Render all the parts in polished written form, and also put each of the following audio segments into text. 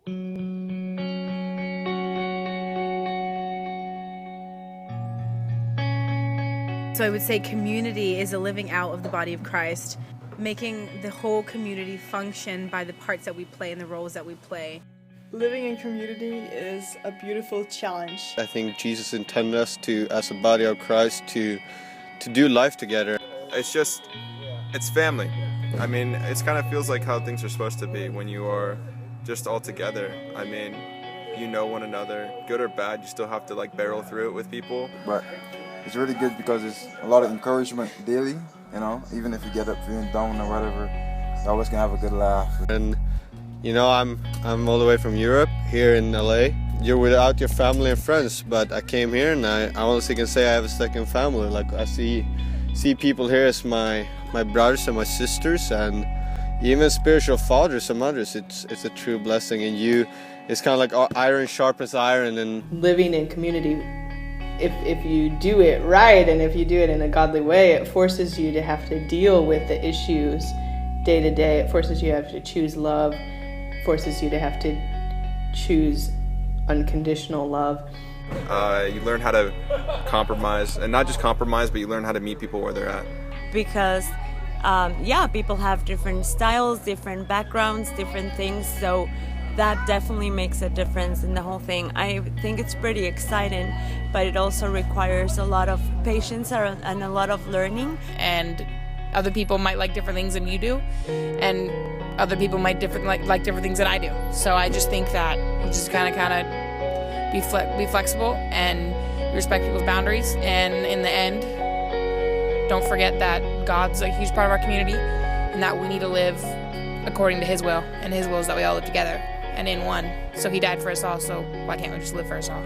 So I would say community is a living out of the body of Christ, making the whole community function by the parts that we play and the roles that we play. Living in community is a beautiful challenge. I think Jesus intended us to, as a body of Christ, to do life together. It's family. I mean, it kind of feels like how things are supposed to be when you are just all together. I mean, you know one another, good or bad, you still have to like barrel through it with people. But it's really good because it's a lot of encouragement daily, you know, even if you get up feeling down or whatever, you always can have a good laugh. And you know, I'm all the way from Europe, here in LA. You're without your family and friends, but I came here and I honestly can say I have a second family. Like I see people here as my brothers and my sisters, and even spiritual fathers, some others. It's a true blessing, and it's kind of like iron sharpens iron. And living in community, if you do it right and if you do it in a godly way, it forces you to have to deal with the issues day to day. It forces you to have to choose love, forces you to have to choose unconditional love. You learn how to compromise, and not just compromise, but you learn how to meet people where they're at. Because people have different styles, different backgrounds, different things, so that definitely makes a difference in the whole thing. I think it's pretty exciting, but it also requires a lot of patience and a lot of learning. And other people might like different things than you do, and other people might like different things than I do. So I just think that you just kind of be flexible and respect people's boundaries. And in the end, don't forget that God's a huge part of our community, and that we need to live according to His will, and His will is that we all live together and in one. So He died for us all, so why can't we just live for us all?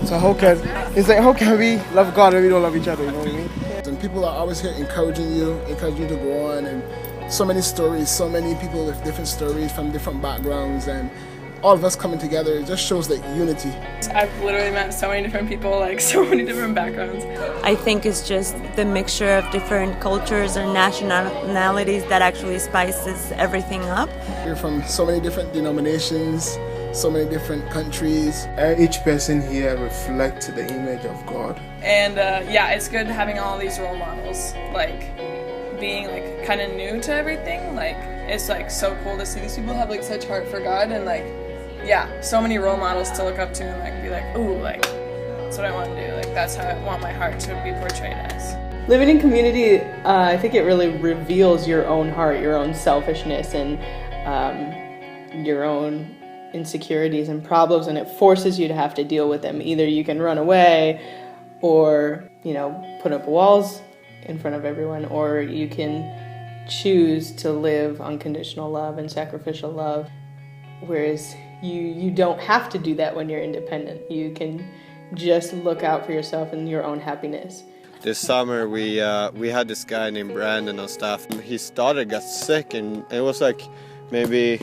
So how can we love God when we don't love each other, you know what I mean? And people are always here encouraging you to go on, and so many stories, so many people with different stories from different backgrounds, and all of us coming together, it just shows like unity. I've literally met so many different people, like so many different backgrounds. I think it's just the mixture of different cultures and nationalities that actually spices everything up. We're from so many different denominations, so many different countries. Each person here reflects the image of God. And it's good having all these role models, like being like kind of new to everything. Like it's like so cool to see these people have like such heart for God, and like so many role models to look up to and like be like, ooh, like that's what I want to do. Like that's how I want my heart to be portrayed as. Living in community, I think it really reveals your own heart, your own selfishness, and your own insecurities and problems, and it forces you to have to deal with them. Either you can run away or, put up walls in front of everyone, or you can choose to live unconditional love and sacrificial love, whereas you don't have to do that when you're independent. You can just look out for yourself and your own happiness. this summer we had this guy named Brandon on staff. His daughter got sick, and it was like maybe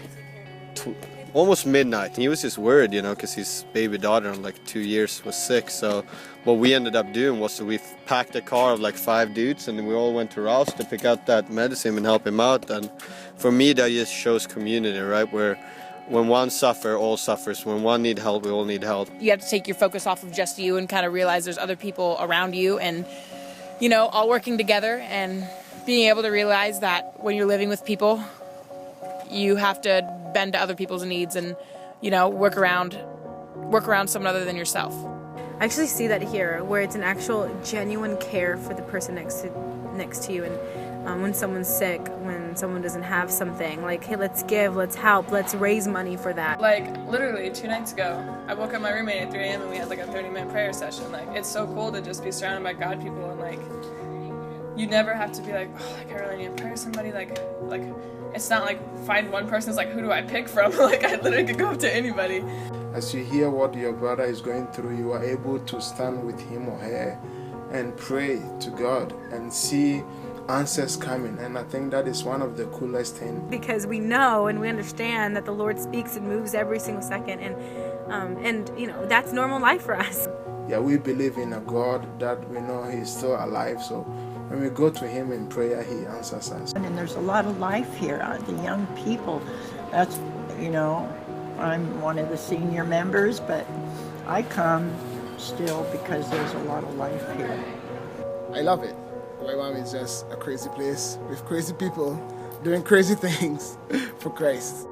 almost midnight. He was just worried, because his baby daughter on like 2 years was sick. So what we ended up doing was we packed a car of like 5 dudes, and we all went to Rouse to pick out that medicine and help him out. And for me, that just shows community, right? Where when one suffers, all suffers. When one needs help, we all need help. You have to take your focus off of just you and kind of realize there's other people around you, and all working together, and being able to realize that when you're living with people, you have to bend to other people's needs and work around someone other than yourself. I actually see that here, where it's an actual genuine care for the person next to you, and when someone's sick, when someone doesn't have something, like, hey, let's give, let's help, let's raise money for that. Like, literally 2 nights ago, I woke up my roommate at 3 a.m. and we had like a 30-minute prayer session. Like, it's so cool to just be surrounded by God people, and like, you never have to be like, oh, like, I really need to pray with somebody. Like, it's not like find one person. It's like, who do I pick from? Like, I literally could go up to anybody. As you hear what your brother is going through, you are able to stand with him or her and pray to God and see answers coming. And I think that is one of the coolest things. Because we know and we understand that the Lord speaks and moves every single second, and that's normal life for us. Yeah, we believe in a God that we know He's still alive, so when we go to Him in prayer, He answers us. And there's a lot of life here. The young people, that's, I'm one of the senior members, but I come still because there's a lot of life here. I love it. YWAM is just a crazy place with crazy people doing crazy things for Christ.